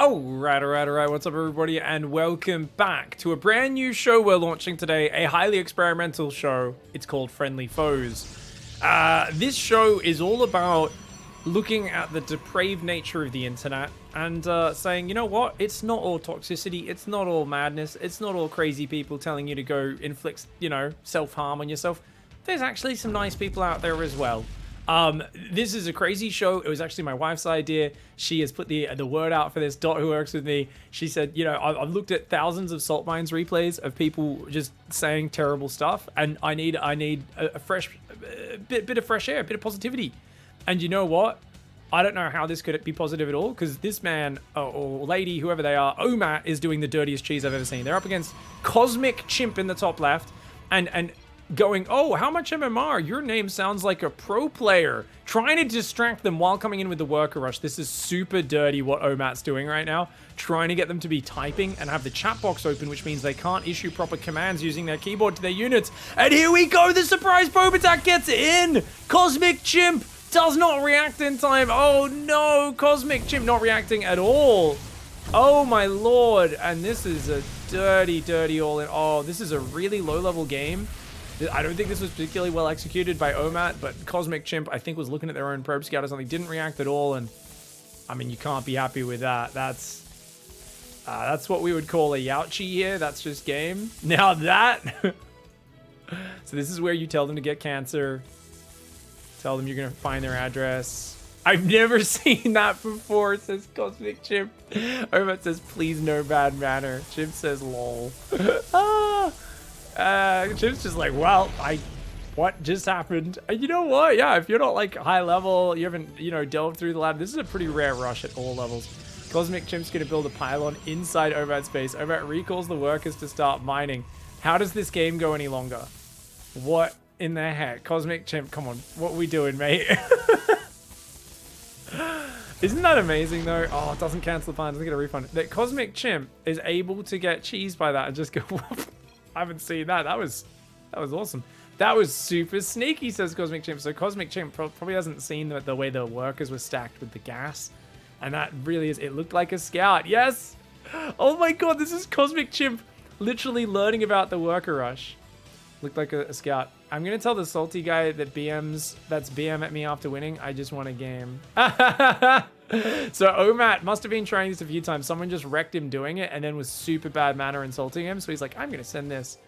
Alright, what's up everybody, and welcome back to a brand new show we're launching today, a highly experimental show. It's called Friendly Foes. This show is all about looking at the depraved nature of the internet and saying, you know what, it's not all toxicity, it's not all madness, it's not all crazy people telling you to go inflict, self-harm on yourself. There's actually some nice people out there as well. This is a crazy show. It was actually my wife's idea. She has put the word out for this. Dot, who works with me, she said, I've looked at thousands of Salt Mines replays of people just saying terrible stuff, and I need a fresh bit of fresh air, a bit of positivity. And you know what? I don't know how this could be positive at all, because this man or lady, whoever they are, Omat, is doing the dirtiest cheese I've ever seen. They're up against Cosmic Chimp in the top left, and going, oh, how much MMR? Your name sounds like a pro player. Trying to distract them while coming in with the worker rush. This is super dirty what Omat's doing right now. Trying to get them to be typing and have the chat box open, which means they can't issue proper commands using their keyboard to their units. And here we go, the surprise probe attack gets in! Cosmic Chimp does not react in time. Oh no, Cosmic Chimp not reacting at all. Oh my lord, and this is a dirty all in. Oh, this is a really low level game. I don't think this was particularly well executed by Omat, but Cosmic Chimp, I think, was looking at their own probe scout or something, didn't react at all, and I mean, you can't be happy with that. That's what we would call a Youchie here. That's just game. Now that, so this is where you tell them to get cancer. Tell them you're gonna find their address. I've never seen that before, says Cosmic Chimp. Omat says, please no bad manner. Chimp says, lol. Chimp's just like, well, what just happened? And you know what? Yeah, if you're not like high level, you haven't, delved through the ladder, this is a pretty rare rush at all levels. Cosmic Chimp's gonna build a pylon inside Omat's base. Omat recalls the workers to start mining. How does this game go any longer? What in the heck? Cosmic Chimp, come on. What are we doing, mate? Isn't that amazing though? Oh, it doesn't cancel the plan, doesn't get a refund. That Cosmic Chimp is able to get cheese by that and just go, I haven't seen that. That was awesome. That was super sneaky, says Cosmic Chimp. So Cosmic Chimp probably hasn't seen the way the workers were stacked with the gas. And that really is, it looked like a scout. Yes! Oh my god, this is Cosmic Chimp literally learning about the worker rush. Looked like a scout. I'm going to tell the salty guy that that's BM at me after winning. I just won a game. So Omat must have been trying this a few times. Someone just wrecked him doing it and then was super bad manner insulting him. So he's like, I'm going to send this.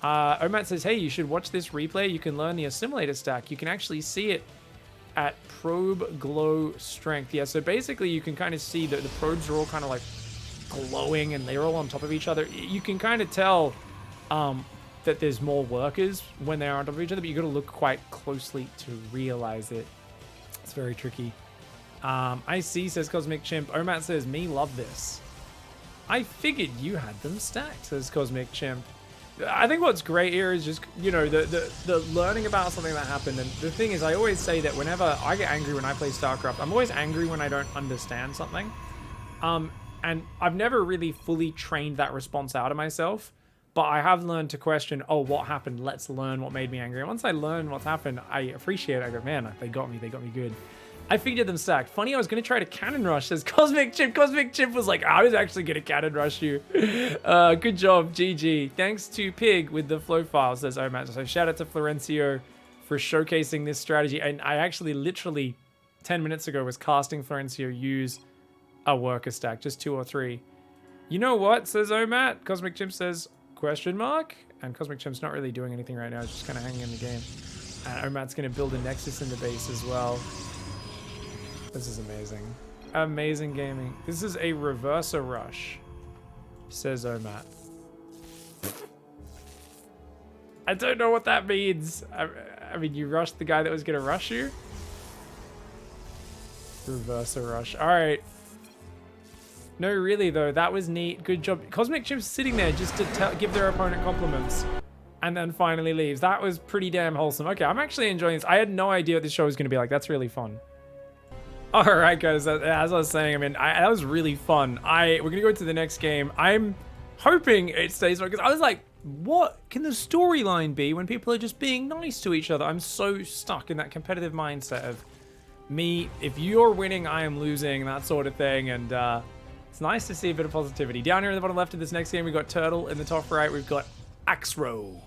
Omat says, hey, you should watch this replay. You can learn the assimilator stack. You can actually see it at probe glow strength. Yeah, so basically you can kind of see that the probes are all kind of like glowing and they're all on top of each other. You can kind of tell that there's more workers when they are on top of each other, but you got to look quite closely to realize it. It's very tricky. I see, says Cosmic Chimp. Omat says, me love this. I figured you had them stacked, says Cosmic Chimp. I think what's great here is just, the learning about something that happened. And the thing is, I always say that whenever I get angry when I play StarCraft, I'm always angry when I don't understand something. And I've never really fully trained that response out of myself. But I have learned to question, oh, what happened? Let's learn what made me angry. And once I learn what's happened, I appreciate it. I go, man, they got me good. I figured them stacked. Funny, I was going to try to cannon rush, says Cosmic Chimp. Cosmic Chimp was like, I was actually going to cannon rush you. Good job, GG. Thanks to Pig with the flow file, says Omat. So shout out to Florencio for showcasing this strategy. And I actually literally 10 minutes ago was casting Florencio use a worker stack, just 2 or 3. You know what, says Omat? Cosmic Chimp says, question mark? And Cosmic Chimp's not really doing anything right now. He's just kind of hanging in the game. And Omat's going to build a Nexus in the base as well. This is amazing. Amazing gaming. This is a reverser rush, says Omat. I don't know what that means. I mean, you rushed the guy that was going to rush you? Reverser rush. All right. No, really, though. That was neat. Good job. Cosmic Chimp's sitting there just to give their opponent compliments. And then finally leaves. That was pretty damn wholesome. Okay, I'm actually enjoying this. I had no idea what this show was going to be like. That's really fun. All right, guys. As I was saying, I mean, that was really fun. We're going to go to the next game. I'm hoping it stays on. Because I was like, what can the storyline be when people are just being nice to each other? I'm so stuck in that competitive mindset of me. If you're winning, I am losing. That sort of thing. And It's nice to see a bit of positivity. Down here in the bottom left of this next game, we've got Turtle. In the top right, we've got Axro.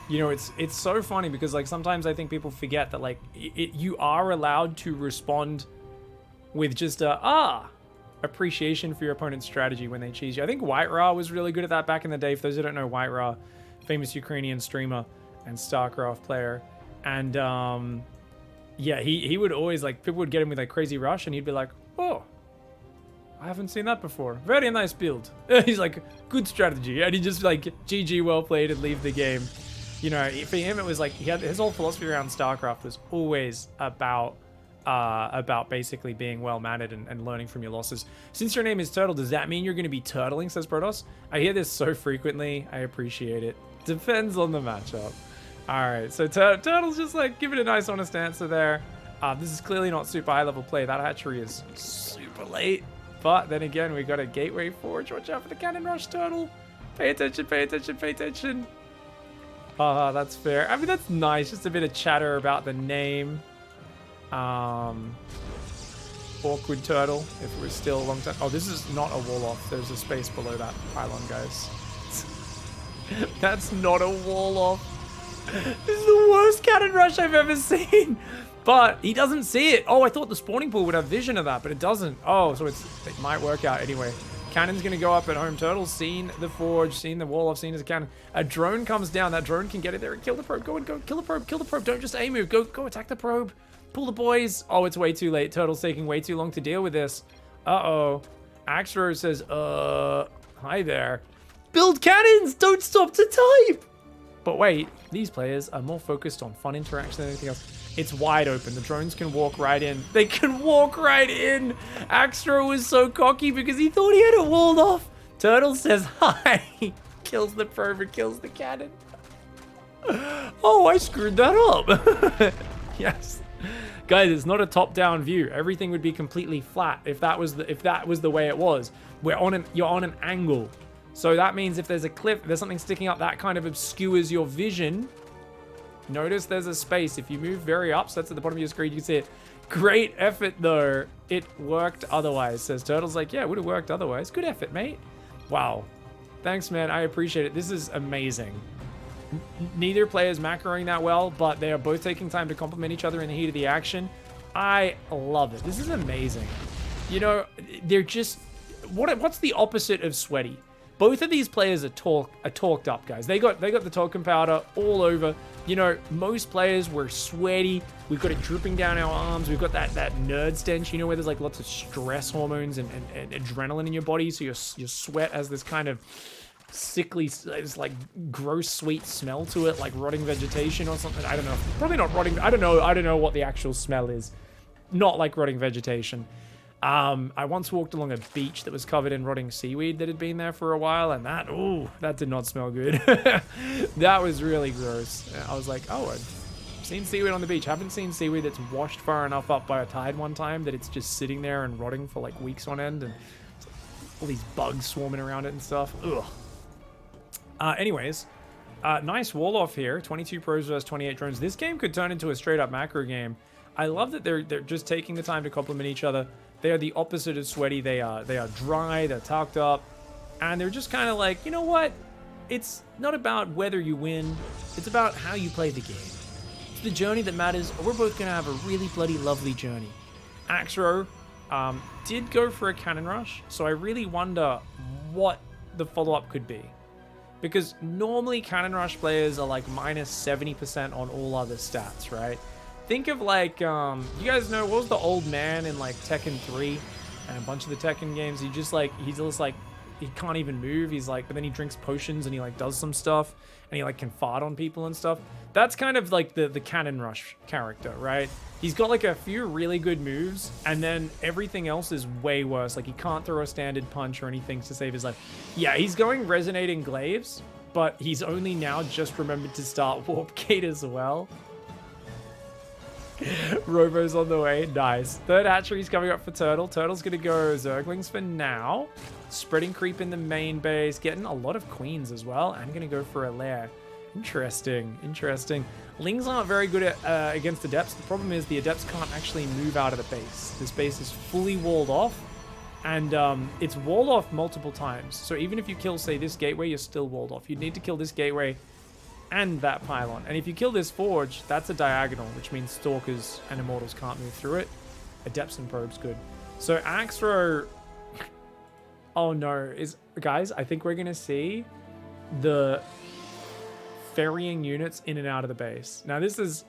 You know, it's so funny because, like, sometimes I think people forget that, like, you are allowed to respond with just appreciation for your opponent's strategy when they cheese you. I think White Ra was really good at that back in the day. For those who don't know, White Ra, famous Ukrainian streamer and StarCraft player. And, yeah, he would always, like, people would get him with, like, crazy rush, and he'd be like, oh, I haven't seen that before. Very nice build. He's like, good strategy. And he just, like, GG, well played, and leave the game. You know, for him, it was like, he had his whole philosophy around StarCraft was always about basically being well-mannered and learning from your losses. Since your name is Turtle, does that mean you're going to be turtling, says Protoss? I hear this so frequently. I appreciate it. Depends on the matchup. All right, so Turtle's just like giving a nice, honest answer there. This is clearly not super high-level play. That hatchery is super late. But then again, we got a Gateway Forge. Watch out for the Cannon Rush, Turtle. Pay attention, pay attention, pay attention. That's fair. I mean, that's nice. Just a bit of chatter about the name. Awkward Turtle, if it was still a long time. Oh, this is not a wall off. There's a space below that pylon, guys. That's not a wall off. This is the worst cannon rush I've ever seen. But he doesn't see it. Oh, I thought the spawning pool would have vision of that, but it doesn't. Oh, so it might work out anyway. Cannon's going to go up at home. Turtle's seen the forge, seen the wall off, seen as a cannon. A drone comes down. That drone can get it there and kill the probe. Go and go. Kill the probe. Kill the probe. Don't just aim move. Go attack the probe. Pull the boys. Oh, it's way too late. Turtle's taking way too long to deal with this. Uh-oh. Axro says, hi there. Build cannons. Don't stop to type. But wait, these players are more focused on fun interaction than anything else. It's wide open. The drones can walk right in. They can walk right in. Axro was so cocky because he thought he had it walled off. Turtle says hi. Kills the probe and kills the cannon. Oh, I screwed that up. Yes. Guys, it's not a top-down view. Everything would be completely flat if that was the way it was. You're on an angle. So that means if there's a cliff, there's something sticking up, that kind of obscures your vision. Notice there's a space. If you move very up, so that's at the bottom of your screen, you can see it. Great effort, though. It worked otherwise, says Turtle's like, yeah, it would have worked otherwise. Good effort, mate. Wow. Thanks, man. I appreciate it. This is amazing. Neither player's macroing that well, but they are both taking time to compliment each other in the heat of the action. I love it. This is amazing. You know, they're just... What's the opposite of sweaty? Both of these players are talked up, guys. They got the talcum powder all over. You know, most players were sweaty. We've got it dripping down our arms. We've got that nerd stench, you know, where there's like lots of stress hormones and adrenaline in your body. So your sweat has this kind of sickly, it's like gross sweet smell to it, like rotting vegetation or something. I don't know. Probably not rotting. I don't know what the actual smell is. Not like rotting vegetation. I once walked along a beach that was covered in rotting seaweed that had been there for a while, and that did not smell good. That was really gross. I was like, oh, I've seen seaweed on the beach. Haven't seen seaweed that's washed far enough up by a tide one time that it's just sitting there and rotting for like weeks on end, and all these bugs swarming around it and stuff. Ugh. Anyways, nice wall off here. 22 pros versus 28 drones. This game could turn into a straight up macro game. I love that they're just taking the time to compliment each other. They are the opposite of sweaty. They are dry, they're talked up, and they're just kind of like, you know what? It's not about whether you win. It's about how you play the game. It's the journey that matters. We're both going to have a really bloody lovely journey. Axro did go for a cannon rush, so I really wonder what the follow-up could be. Because normally cannon rush players are like minus 70% on all other stats, right? Think of like, you guys know, what was the old man in like Tekken 3 and a bunch of the Tekken games? He's just like, he can't even move. He's like, but then he drinks potions and he like does some stuff and he like can fart on people and stuff. That's kind of like the cannon rush character, right? He's got like a few really good moves and then everything else is way worse. Like he can't throw a standard punch or anything to save his life. Yeah, he's going resonating glaives, but he's only now just remembered to start warp gate as well. Robo's on the way. Nice. Third hatchery's coming up for Turtle. Turtle's going to go Zerglings for now. Spreading creep in the main base. Getting a lot of queens as well. And going to go for a lair. Interesting. Interesting. Lings aren't very good at, against adepts. The problem is the adepts can't actually move out of the base. This base is fully walled off. And it's walled off multiple times. So even if you kill, say, this gateway, you're still walled off. You'd need to kill this gateway and that pylon. And if you kill this forge, that's a diagonal, which means stalkers and immortals can't move through it. Adepts and probes good. So Axro... oh no. Guys, I think we're going to see the ferrying units in and out of the base. Now this is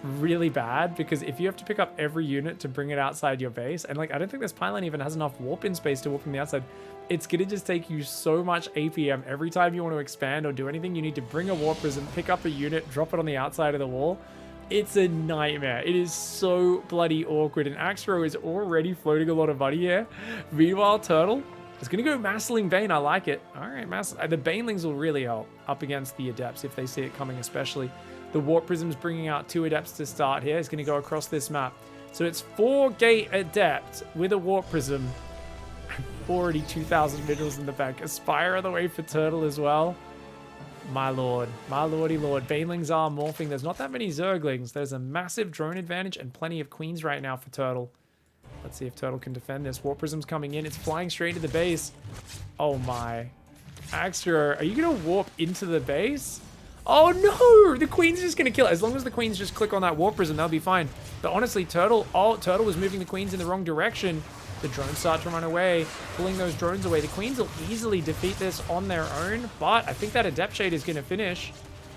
really bad because if you have to pick up every unit to bring it outside your base, and like I don't think this pylon even has enough warp in space to warp from the outside, it's gonna just take you so much APM every time you want to expand or do anything. You need to bring a warp prism, pick up a unit, drop it on the outside of the wall. It's a nightmare. It is so bloody awkward, and Axro is already floating a lot of money here. Meanwhile, Turtle is gonna go Massling Bane. I like it. All right, the Banelings will really help up against the Adepts if they see it coming, especially. The Warp Prism's bringing out 2 Adepts to start here. It's going to go across this map. So it's 4 Gate Adept with a Warp Prism. Already 2,000 minerals in the bank. Aspire on the way for Turtle as well. My lord. My lordy lord. Banelings are morphing. There's not that many Zerglings. There's a massive drone advantage and plenty of Queens right now for Turtle. Let's see if Turtle can defend this. Warp Prism's coming in. It's flying straight to the base. Oh my. Axro, are you going to warp into the base? Oh no! The Queen's just gonna kill it. As long as the Queens just click on that Warp Prism, they'll be fine. But honestly, Turtle was moving the Queens in the wrong direction. The drones start to run away, pulling those drones away. The Queens will easily defeat this on their own, but I think that Adept Shade is gonna finish.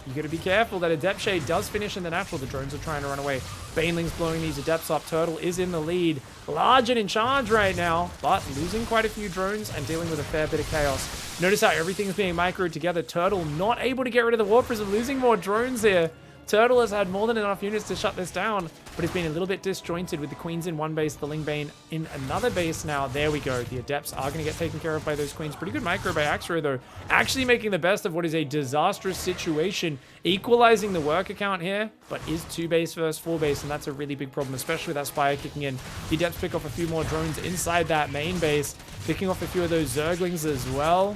You gotta be careful. That Adept Shade does finish in the natural. The drones are trying to run away. Baneling's blowing these Adepts up. Turtle is in the lead. Large and in charge right now, but losing quite a few drones and dealing with a fair bit of chaos. Notice how everything's being microed together. Turtle not able to get rid of the Warp Prism, losing more drones here. Turtle has had more than enough units to shut this down, but it's been a little bit disjointed with the Queens in one base, the Lingbane in another base now. There we go. The Adepts are going to get taken care of by those Queens. Pretty good micro by Axro, though. Actually making the best of what is a disastrous situation. Equalizing the work account here, but is 2 base versus 4 base, and that's a really big problem, especially with that Spire kicking in. The Adepts pick off a few more drones inside that main base, picking off a few of those Zerglings as well.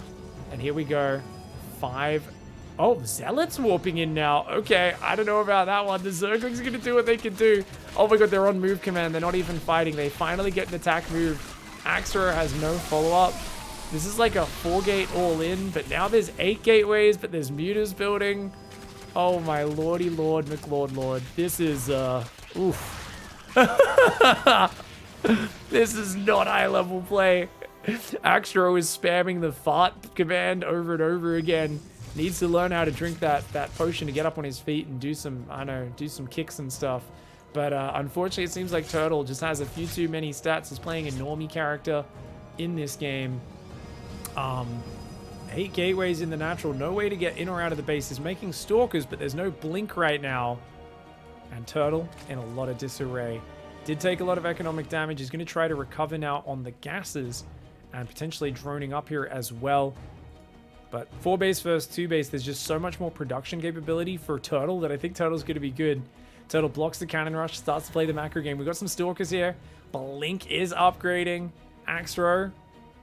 And here we go. 5... oh, Zealots warping in now. Okay, I don't know about that one. The Zerglings are going to do what they can do. Oh my god, they're on move command. They're not even fighting. They finally get an attack move. Axro has no follow-up. This is like a 4-gate all-in, but now there's 8 gateways, but there's mutas building. Oh my lordy lord, McLord lord. This is, oof. This is not high-level play. Axro is spamming the fart command over and over again. Needs to learn how to drink that potion to get up on his feet and do some, I don't know, do some kicks and stuff. But unfortunately, it seems like Turtle just has a few too many stats. He's playing a normie character in this game. 8 gateways in the natural. No way to get in or out of the base. He's making stalkers, but there's no blink right now. And Turtle in a lot of disarray. Did take a lot of economic damage. He's going to try to recover now on the gases and potentially droning up here as well. But 4 base versus 2 base, there's just so much more production capability for Turtle that I think Turtle's going to be good. Turtle blocks the cannon rush, starts to play the macro game. We've got some stalkers here. Blink is upgrading. Axro,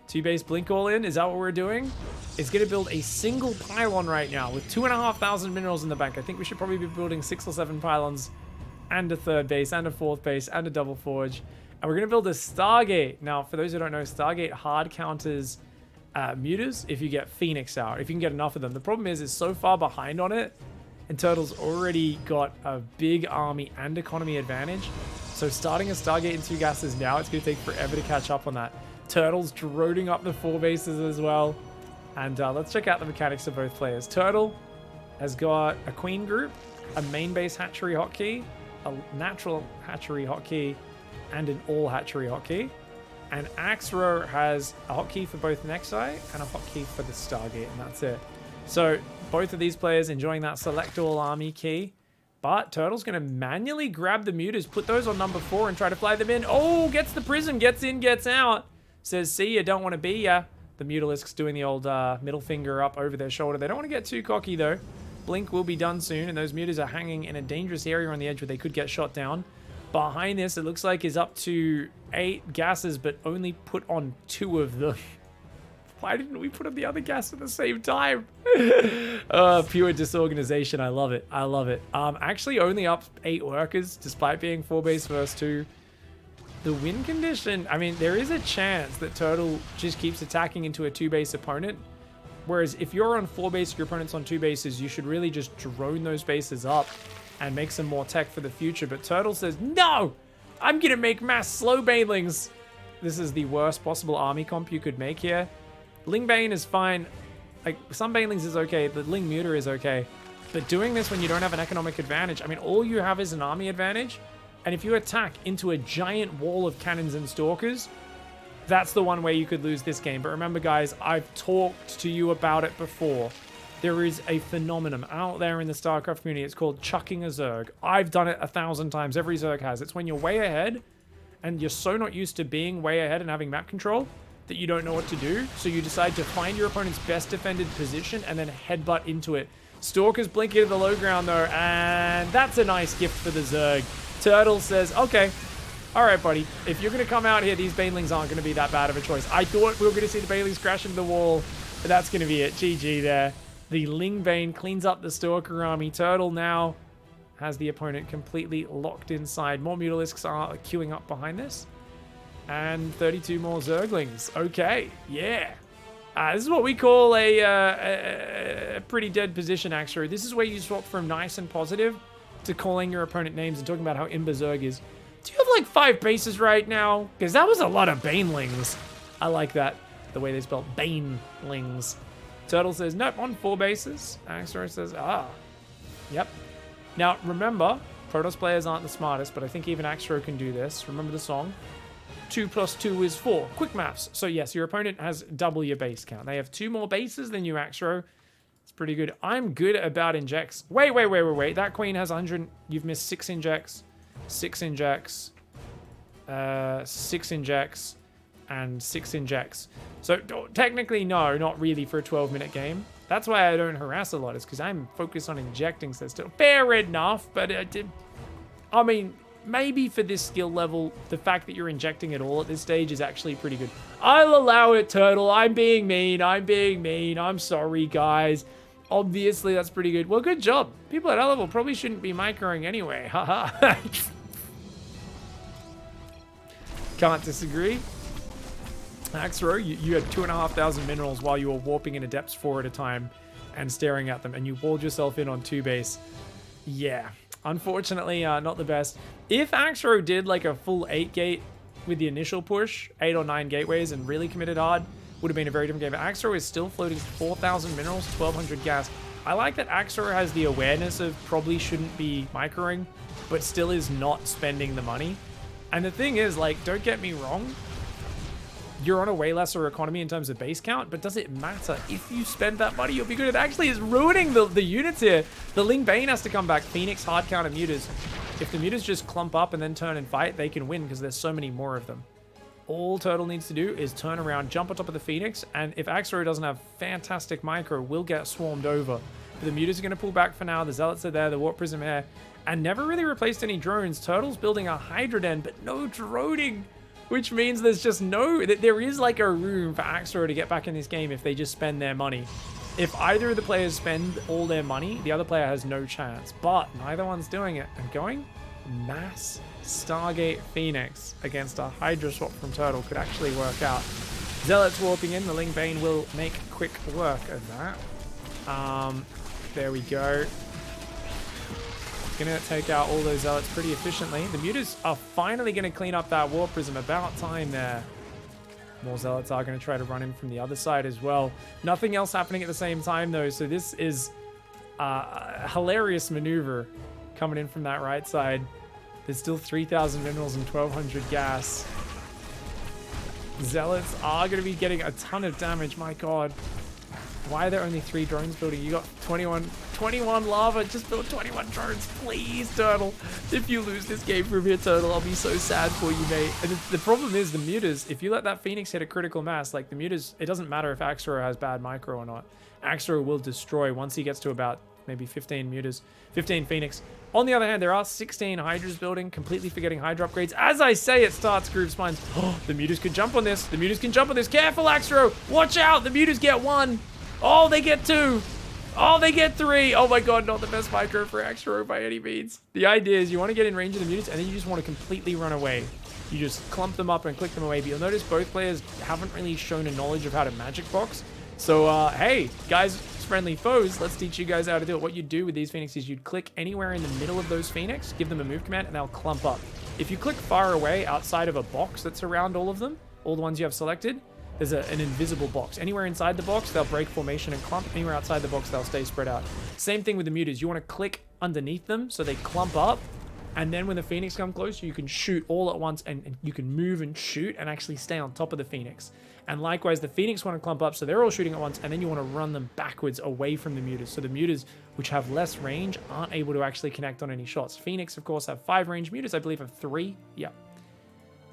2 base blink all in. Is that what we're doing? It's going to build a single pylon right now with 2,500 minerals in the bank. I think we should probably be building 6 or 7 pylons and a 3rd base and a 4th base and a double forge. And we're going to build a Stargate. Now, for those who don't know, Stargate hard counters mutas if you get Phoenix out, if you can get enough of them. The problem is it's so far behind on it, and Turtle's already got a big army and economy advantage. So starting a Stargate in 2 gases now, it's going to take forever to catch up on that. Turtle's droning up the 4 bases as well. And let's check out the mechanics of both players. Turtle has got a Queen group, a main base hatchery hotkey, a natural hatchery hotkey, and an all hatchery hotkey. And Axro has a hotkey for both Nexi and a hotkey for the Stargate, and that's it. So both of these players enjoying that select all army key. But Turtle's going to manually grab the mutas, put those on number 4 and try to fly them in. Oh, gets the prism, gets in, gets out. Says, see ya, don't want to be ya. The Mutalisks doing the old middle finger up over their shoulder. They don't want to get too cocky though. Blink will be done soon, and those mutas are hanging in a dangerous area on the edge where they could get shot down. Behind this, it looks like is up to 8 gases, but only put on 2 of them. Why didn't we put on the other gas at the same time? Pure disorganization. I love it. I love it. Actually only up 8 workers, despite being 4 base versus 2. The win condition, I mean, there is a chance that Turtle just keeps attacking into a 2-base opponent. Whereas if you're on 4 base, your opponent's on 2 bases, you should really just drone those bases up and make some more tech for the future. But Turtle says, no, I'm going to make mass slow banelings. This is the worst possible army comp you could make here. Ling Bane is fine. Like, some banelings is okay. The Ling Muter is okay. But doing this when you don't have an economic advantage, I mean, all you have is an army advantage. And if you attack into a giant wall of cannons and stalkers, that's the one way you could lose this game. But remember, guys, I've talked to you about it before. There is a phenomenon out there in the StarCraft community. It's called chucking a Zerg. I've done it 1,000 times. Every Zerg has. It's when you're way ahead and you're so not used to being way ahead and having map control that you don't know what to do. So you decide to find your opponent's best defended position and then headbutt into it. Stalkers blink into the low ground, though, and that's a nice gift for the Zerg. Turtle says, okay, all right, buddy. If you're going to come out here, these banelings aren't going to be that bad of a choice. I thought we were going to see the banelings crash into the wall, but that's going to be it. GG there. The Ling Bane cleans up the Stalker army. Turtle now has the opponent completely locked inside. More Mutalisks are queuing up behind this. And 32 more Zerglings. Okay, yeah. This is what we call a pretty dead position, actually. This is where you swap from nice and positive to calling your opponent names and talking about how Imba Zerg is. Do you have like 5 bases right now? Because that was a lot of Banelings. I like that, the way they spell Banelings. Turtle says, nope, on 4 bases. Axor says, yep. Now, remember, Protoss players aren't the smartest, but I think even Axor can do this. Remember the song? 2 + 2 is 4. Quick maths. So yes, your opponent has double your base count. They have 2 more bases than you, Axor. It's pretty good. I'm good about injects. Wait. That queen has 100. You've missed 6 injects. 6 injects. 6 injects. And 6 injects. So technically, no, not really for a 12-minute game. That's why I don't harass a lot, is because I'm focused on injecting, so still fair enough. But I mean, maybe for this skill level, the fact that you're injecting at all at this stage is actually pretty good. I'll allow it, Turtle. I'm being mean. I'm sorry, guys. Obviously, that's pretty good. Well, good job. People at our level probably shouldn't be microing anyway. Haha. Can't disagree. Axro, you had 2,500 minerals while you were warping into depths 4 at a time and staring at them, and you walled yourself in on 2 base. Yeah, unfortunately, not the best. If Axro did like a full 8 gate with the initial push, 8 or 9 gateways, and really committed hard, would have been a very different game. But Axro is still floating 4,000 minerals, 1,200 gas. I like that Axro has the awareness of probably shouldn't be microing, but still is not spending the money. And the thing is, like, don't get me wrong, you're on a way lesser economy in terms of base count, but does it matter? If you spend that money, you'll be good. It actually is ruining the units here. The Ling Bane has to come back. Phoenix, hard counter Mutas. If the Mutas just clump up and then turn and fight, they can win because there's so many more of them. All Turtle needs to do is turn around, jump on top of the Phoenix, and if Axro doesn't have fantastic micro, will get swarmed over. But the Mutas are going to pull back for now. The Zealots are there, the Warp Prism here, and never really replaced any drones. Turtle's building a Hydra Den, but no droning. Which means there's just no... There is like a room for Axor to get back in this game if they just spend their money. If either of the players spend all their money, the other player has no chance. But neither one's doing it. And going mass Stargate Phoenix against a Hydra swap from Turtle could actually work out. Zealots warping in. The Ling Bane will make quick work of that. There we go. Gonna take out all those Zealots pretty efficiently. The Mutas are finally gonna clean up that Warp Prism. About time there. More Zealots are gonna try to run in from the other side as well. Nothing else happening at the same time though, so this is a hilarious maneuver coming in from that right side. There's still 3,000 minerals and 1,200 gas. Zealots are gonna be getting a ton of damage, my god. Why are there only 3 drones building? You got 21 lava. Just build 21 drones, please, Turtle. If you lose this game from here, Turtle, I'll be so sad for you, mate. And the problem is the Mutas, if you let that Phoenix hit a critical mass, like the Mutas, it doesn't matter if Axor has bad micro or not. Axor will destroy once he gets to about maybe 15 Mutas, 15 Phoenix. On the other hand, there are 16 Hydras building, completely forgetting Hydra upgrades. As I say, it starts Groove Spines. Oh, the Mutas could jump on this. The Mutas can jump on this. Careful, Axor. Watch out. The Mutas get 1. Oh, they get 2. Oh, they get 3. Oh my god, not the best micro for Axor by any means. The idea is you want to get in range of the Mutas and then you just want to completely run away. You just clump them up and click them away. But you'll notice both players haven't really shown a knowledge of how to magic box. So, hey, guys, friendly foes, let's teach you guys how to do it. What you'd do with these Phoenix is you'd click anywhere in the middle of those Phoenix, give them a move command, and they'll clump up. If you click far away outside of a box that's around all of them, all the ones you have selected, there's an invisible box. Anywhere inside the box, they'll break formation and clump. Anywhere outside the box, they'll stay spread out. Same thing with the mutas. You want to click underneath them so they clump up. And then when the Phoenix come close, you can shoot all at once and you can move and shoot and actually stay on top of the Phoenix. And likewise, the Phoenix want to clump up, so they're all shooting at once, and then you want to run them backwards away from the mutas. So the mutas, which have less range, aren't able to actually connect on any shots. Phoenix, of course, have 5 range. Mutas, I believe, have 3. Yeah.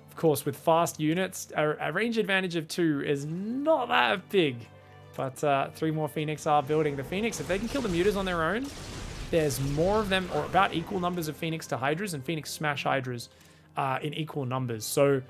Of course, with fast units, a range advantage of 2 is not that big. But 3 more Phoenix are building. The Phoenix, if they can kill the mutas on their own, there's more of them, or about equal numbers of Phoenix to Hydras, and Phoenix smash Hydras in equal numbers. So,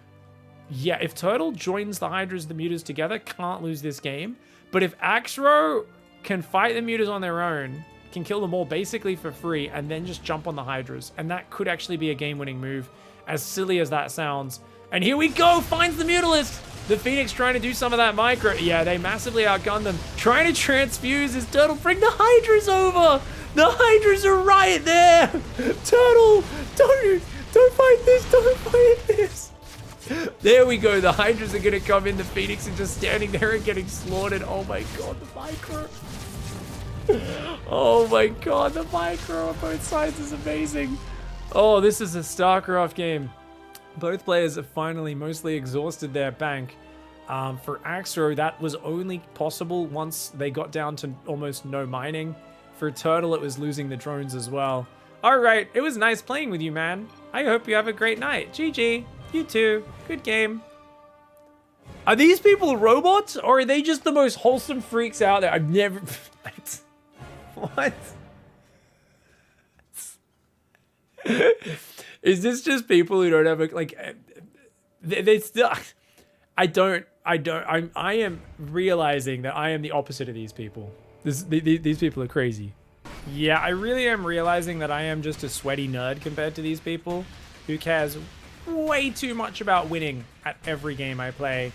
yeah, if Turtle joins the Hydras and the mutas together, can't lose this game. But if Axro can fight the mutas on their own, can kill them all basically for free, and then just jump on the Hydras, and that could actually be a game-winning move, as silly as that sounds. And here we go, finds the Mutalist! The Phoenix trying to do some of that micro. Yeah, they massively outgunned them. Trying to transfuse his Turtle. Bring the Hydras over! The Hydras are right there! Turtle! Don't fight this! Don't fight this! There we go. The Hydras are going to come in. The Phoenix are just standing there and getting slaughtered. Oh my god, the micro. Oh my god, the micro on both sides is amazing. Oh, this is a StarCraft game. Both players have finally mostly exhausted their bank. For Axro, that was only possible once they got down to almost no mining. For Turtle, it was losing the drones as well. Alright, it was nice playing with you, man. I hope you have a great night. GG. You too. Good game. Are these people robots, or are they just the most wholesome freaks out there? I've never... What? Is this just people who don't have a... Like, they still... I am realizing that I am the opposite of these people. These people are crazy. Yeah, I really am realizing that I am just a sweaty nerd compared to these people who cares way too much about winning at every game I play.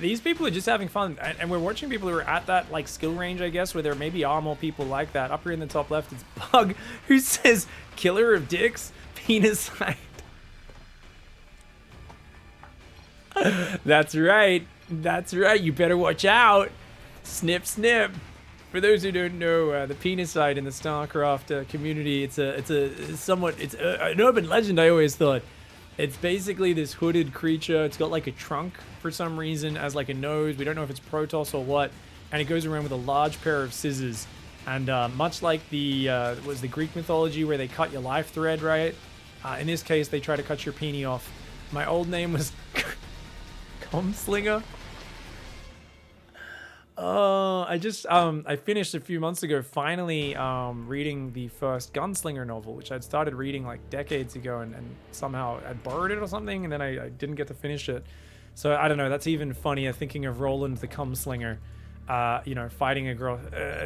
These people are just having fun, and we're watching people who are at that like skill range, I guess, where there maybe are more people like that. Up here in the top left, it's Bug, who says, "Killer of dicks, penis side." That's right. That's right. You better watch out. Snip, snip. For those who don't know, the penicide in the StarCraft community, it's an urban legend, I always thought. It's basically this hooded creature. It's got like a trunk for some reason as like a nose. We don't know if it's Protoss or what. And it goes around with a large pair of scissors. And much like the Greek mythology where they cut your life thread, right? In this case, they try to cut your peenie off. My old name was Comslinger. I finished a few months ago finally reading the first Gunslinger novel, which I'd started reading like decades ago, and somehow I borrowed it or something, and then I didn't get to finish it. So I don't know, that's even funnier thinking of Roland the Cumslinger, fighting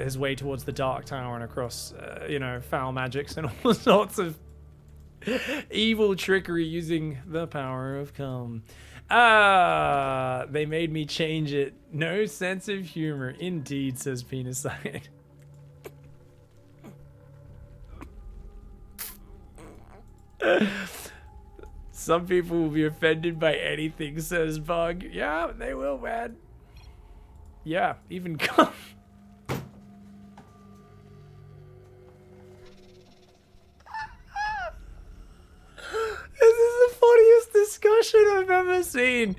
his way towards the Dark Tower and across, foul magics and all sorts of evil trickery using the power of cum. They made me change it. No sense of humor. Indeed, says Penicide. Some people will be offended by anything, says Bug. Yeah, they will, man. Yeah, even cum. This is the funniest discussion I've ever seen.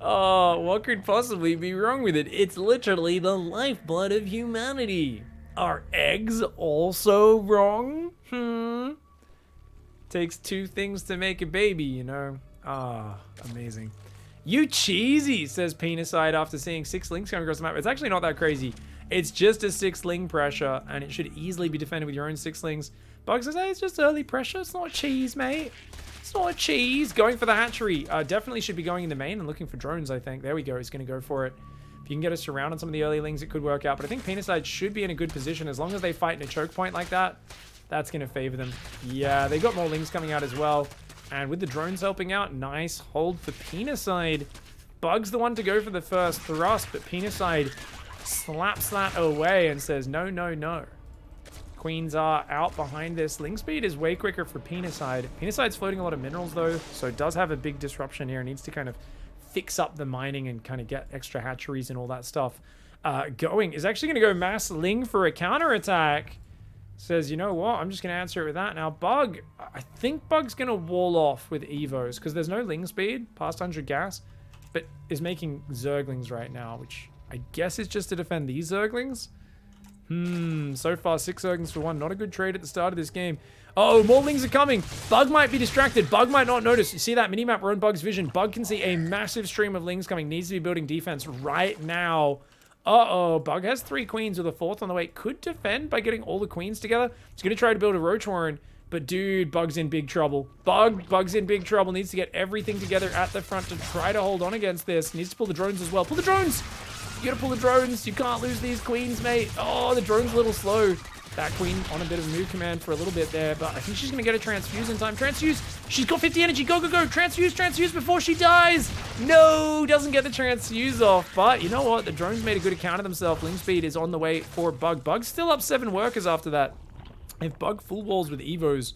Oh, what could possibly be wrong with it? It's literally the lifeblood of humanity. Are eggs also wrong? Takes 2 things to make a baby, you know. Ah, amazing. You cheesy, says Penicide after seeing 6 links coming across the map. It's actually not that crazy. It's just a 6-ling pressure, and it should easily be defended with your own 6-lings. Bug says, hey, it's just early pressure. It's not cheese, mate. It's not cheese. Going for the hatchery. Definitely should be going in the main and looking for drones, I think. There we go. He's going to go for it. If you can get us surrounded on some of the early lings, it could work out. But I think Penicide should be in a good position. As long as they fight in a choke point like that, that's going to favor them. Yeah, they got more lings coming out as well. And with the drones helping out, nice hold for Penicide. Bug's the one to go for the first thrust, but Penicide slaps that away and says, no, no, no. Queens are out behind this. Link speed is way quicker for Penicide. Penicide's floating a lot of minerals though, so it does have a big disruption here. It needs to kind of fix up the mining and kind of get extra hatcheries and all that stuff going. Is actually going to go Mass Ling for a counterattack. Says, you know what? I'm just going to answer it with that. Now, Bug, I think Bug's going to wall off with Evos because there's no Ling speed past 100 gas, but is making Zerglings right now, which I guess is just to defend these Zerglings. So far 6 Zerglings for 1. Not a good trade at the start of this game. Oh, more Lings are coming. Bug might be distracted. Bug might not notice. You see that minimap? We're on Bug's vision. Bug can see a massive stream of Lings coming. Needs to be building defense right now. Uh-oh. Bug has 3 queens with a 4th on the way. Could defend by getting all the queens together. He's going to try to build a Roach Warren. But dude, Bug's in big trouble. Bug's in big trouble. Needs to get everything together at the front to try to hold on against this. Needs to pull the drones as well. Pull the drones! You gotta pull the drones. You can't lose these queens, mate. Oh, the drone's a little slow. That queen on a bit of a move command for a little bit there, but I think she's gonna get a transfuse in time. Transfuse! She's got 50 energy. Go, go, go! Transfuse, transfuse before she dies! No! Doesn't get the transfuse off, but you know what? The drones made a good account of themselves. Ling speed is on the way for Bug. Bug's still up 7 workers after that. If Bug full walls with Evos,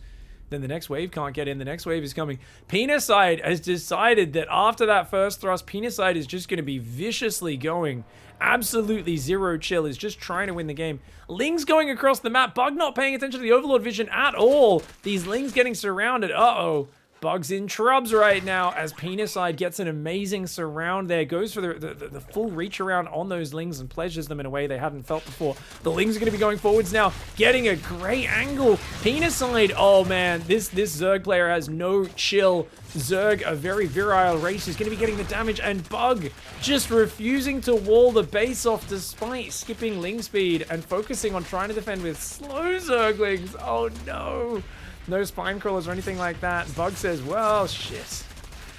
then the next wave can't get in. The next wave is coming. Penicide has decided that after that first thrust, Penicide is just going to be viciously going. Absolutely zero chill. Is just trying to win the game. Ling's going across the map. Bug not paying attention to the Overlord vision at all. These Lings getting surrounded. Uh-oh. Bug's in trubs right now as Penicide gets an amazing surround there. Goes for the full reach around on those Lings and pleasures them in a way they hadn't felt before. The Lings are going to be going forwards now. Getting a great angle. Penicide, oh man, this Zerg player has no chill. Zerg, a very virile race, is going to be getting the damage, and Bug just refusing to wall the base off despite skipping Ling speed and focusing on trying to defend with slow Zerglings. Oh no. No spine crawlers or anything like that. Bug says, well, shit.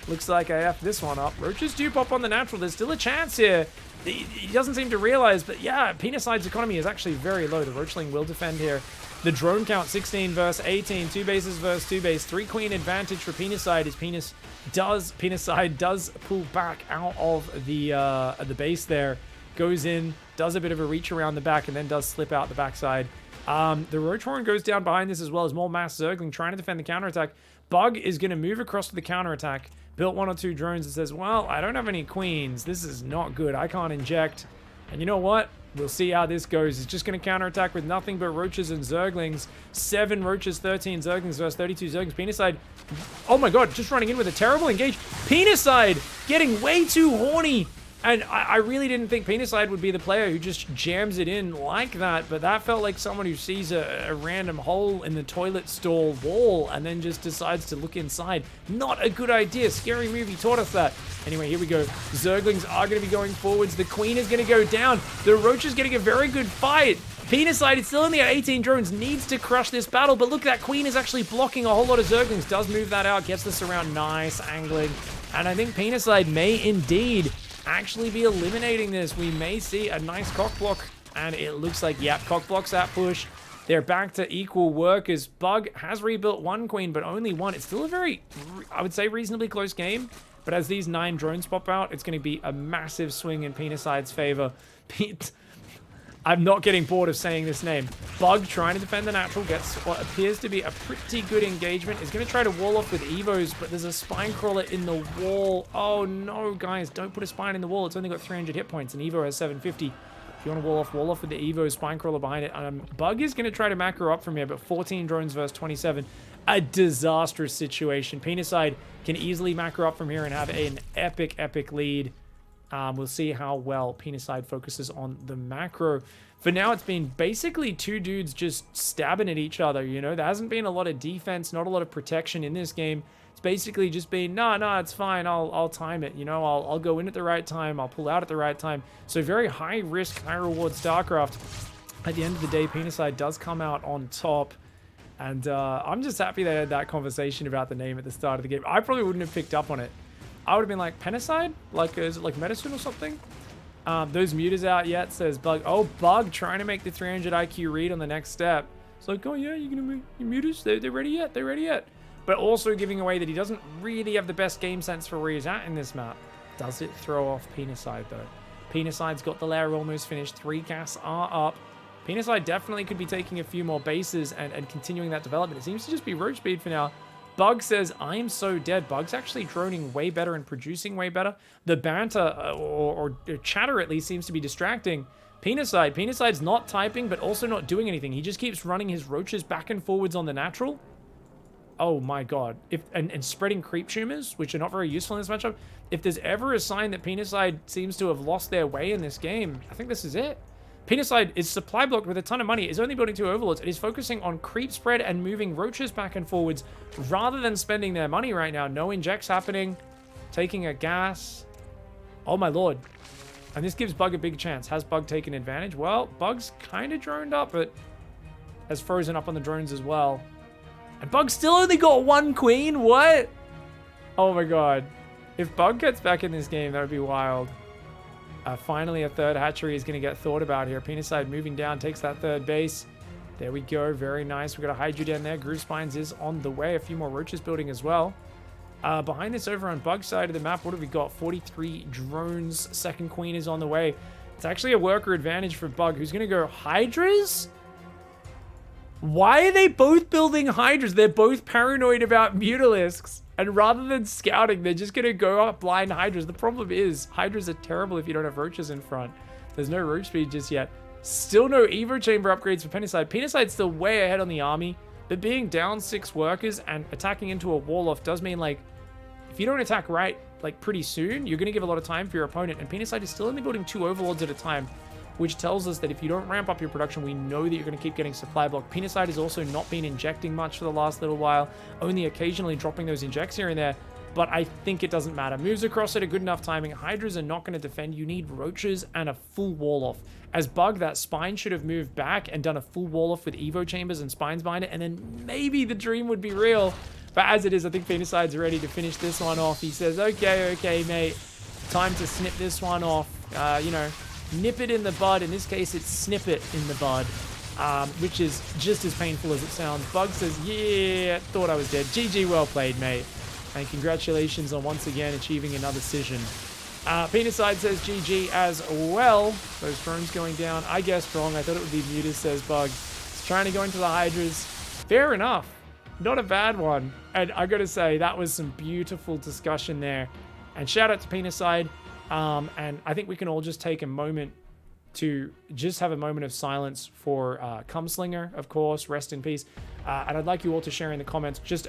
Looks like I effed this one up. Roaches do pop on the natural. There's still a chance here. He doesn't seem to realize, but yeah, Penicide's economy is actually very low. The Roachling will defend here. The drone count, 16 versus 18. 2 bases versus 2 base. 3 queen advantage for Penicide as Penicide does pull back out of the base there. Goes in, does a bit of a reach around the back, and then does slip out the backside. The Roach Horn goes down behind this as well as more mass Zergling trying to defend the counterattack. Bug is going to move across to the counterattack. Built 1 or 2 drones and says, well, I don't have any queens. This is not good. I can't inject. And you know what? We'll see how this goes. It's just going to counterattack with nothing but roaches and Zerglings. 7 roaches, 13 Zerglings versus 32 Zerglings. Penicide, oh my god, just running in with a terrible engage. Penicide getting way too horny. And I really didn't think Penicide would be the player who just jams it in like that, but that felt like someone who sees a random hole in the toilet stall wall and then just decides to look inside. Not a good idea. Scary Movie taught us that. Anyway, here we go. Zerglings are going to be going forwards. The Queen is going to go down. The Roach is getting a very good fight. Penicide is still in the 18 drones, needs to crush this battle, but look, that Queen is actually blocking a whole lot of Zerglings. Does move that out, gets this around. Nice angling. And I think Penicide may indeed actually be eliminating this. We may see a nice cock block, and it looks like, yep, cock blocks that push. They're back to equal work as Bug has rebuilt 1 queen, but only 1. It's still a very, I would say, reasonably close game, but as these 9 drones pop out, it's going to be a massive swing in Penicide's favor. I'm not getting bored of saying this name. Bug trying to defend the natural, gets what appears to be a pretty good engagement. Is going to try to wall off with Evos, but there's a spine crawler in the wall. Oh no, guys, don't put a spine in the wall. It's only got 300 hit points, and Evo has 750. If you want to wall off with the Evo spine crawler behind it. Bug is going to try to macro up from here, but 14 drones versus 27. A disastrous situation. Penicide can easily macro up from here and have an epic, epic lead. We'll see how well Penicide focuses on the macro. For now, it's been basically 2 dudes just stabbing at each other, you know? There hasn't been a lot of defense, not a lot of protection in this game. It's basically just been, no, it's fine, I'll time it, you know? I'll go in at the right time, I'll pull out at the right time. So very high risk, high reward StarCraft. At the end of the day, Penicide does come out on top. And I'm just happy they had that conversation about the name at the start of the game. I probably wouldn't have picked up on it. I would have been like, Penicide? Like, is it like medicine or something? Those muters out yet, says Bug. Oh, Bug trying to make the 300 IQ read on the next step. It's like, oh yeah, you're gonna mute your muters? They're ready yet? They're ready yet? but also giving away that he doesn't really have the best game sense for where he's at in this map. Does it throw off Penicide, though? Penicide's got the lair almost finished. 3 gas are up. Penicide definitely could be taking a few more bases and continuing that development. It seems to just be roach speed for now. Bug says, I'm so dead. Bug's actually droning way better and producing way better. The banter, or chatter at least, seems to be distracting Penicide. Penicide's not typing, but also not doing anything. He just keeps running his roaches back and forwards on the natural. Oh my god. And spreading creep tumors, which are not very useful in this matchup. If there's ever a sign that Penicide seems to have lost their way in this game, I think this is it. Penicide is supply blocked with a ton of money, is only building 2 overlords, and is focusing on creep spread and moving roaches back and forwards rather than spending their money right now. No injects happening, taking a gas. Oh my lord. And this gives Bug a big chance. Has Bug taken advantage? Well, Bug's kind of droned up, but has frozen up on the drones as well. And Bug still only got 1 queen? What? Oh my god. If Bug gets back in this game, that would be wild. Finally, a 3rd hatchery is going to get thought about here. Penicide moving down, takes that 3rd base. There we go. Very nice. We've got a Hydra down there. Groove Spines is on the way. A few more roaches building as well. Behind this, over on Bug's side of the map, what have we got? 43 drones. 2nd queen is on the way. It's actually a worker advantage for Bug, who's going to go Hydras? Why are they both building Hydras? They're both paranoid about Mutalisks. And rather than scouting, they're just going to go up blind Hydras. The problem is, Hydras are terrible if you don't have roaches in front. There's no roach speed just yet. Still no Evo chamber upgrades for Penicide. Penicide's still way ahead on the army. But being down 6 workers and attacking into a wall off does mean, like, if you don't attack right, like, pretty soon, you're going to give a lot of time for your opponent. And Penicide is still only building 2 overlords at a time, which tells us that if you don't ramp up your production, we know that you're going to keep getting supply block. Penicide has also not been injecting much for the last little while, only occasionally dropping those injects here and there, but I think it doesn't matter. Moves across at a good enough timing. Hydras are not going to defend. You need roaches and a full wall off. As Bug, that spine should have moved back and done a full wall off with Evo chambers and spines behind it, and then maybe the dream would be real. But as it is, I think Penicide's ready to finish this one off. He says, okay, mate, time to snip this one off. You know, nip it in the bud. In this case, it's snip it in the bud, which is just as painful as it sounds. Bug says, yeah, thought I was dead. GG, well played, mate. And congratulations on once again achieving another decision. Penicide says GG as well. Those drones going down. I guessed wrong. I thought it would be Mutas, says Bug. He's trying to go into the Hydras. Fair enough. Not a bad one. And I gotta say, that was some beautiful discussion there. And shout out to Penicide. And I think we can all just take a moment to just have a moment of silence for Cumslinger, of course. Rest in peace. And I'd like you all to share in the comments, just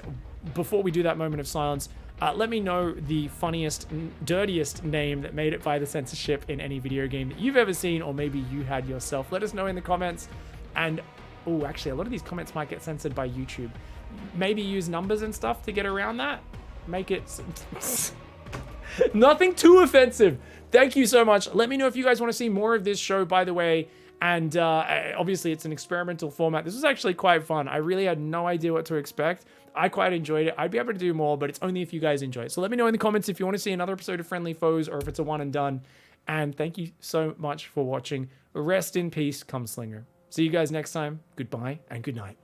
before we do that moment of silence, let me know the funniest, dirtiest name that made it by the censorship in any video game that you've ever seen, or maybe you had yourself. Let us know in the comments. And, oh, actually, a lot of these comments might get censored by YouTube. Maybe use numbers and stuff to get around that. Make it... Nothing too offensive. Thank you so much. Let me know if you guys want to see more of this show, by the way. And obviously, it's an experimental format. This was actually quite fun. I really had no idea what to expect. I quite enjoyed it. I'd be able to do more, but it's only if you guys enjoy it. So let me know in the comments if you want to see another episode of Friendly Foes, or if it's a one and done. And thank you so much for watching. Rest in peace, Cumslinger. See you guys next time. Goodbye and good night.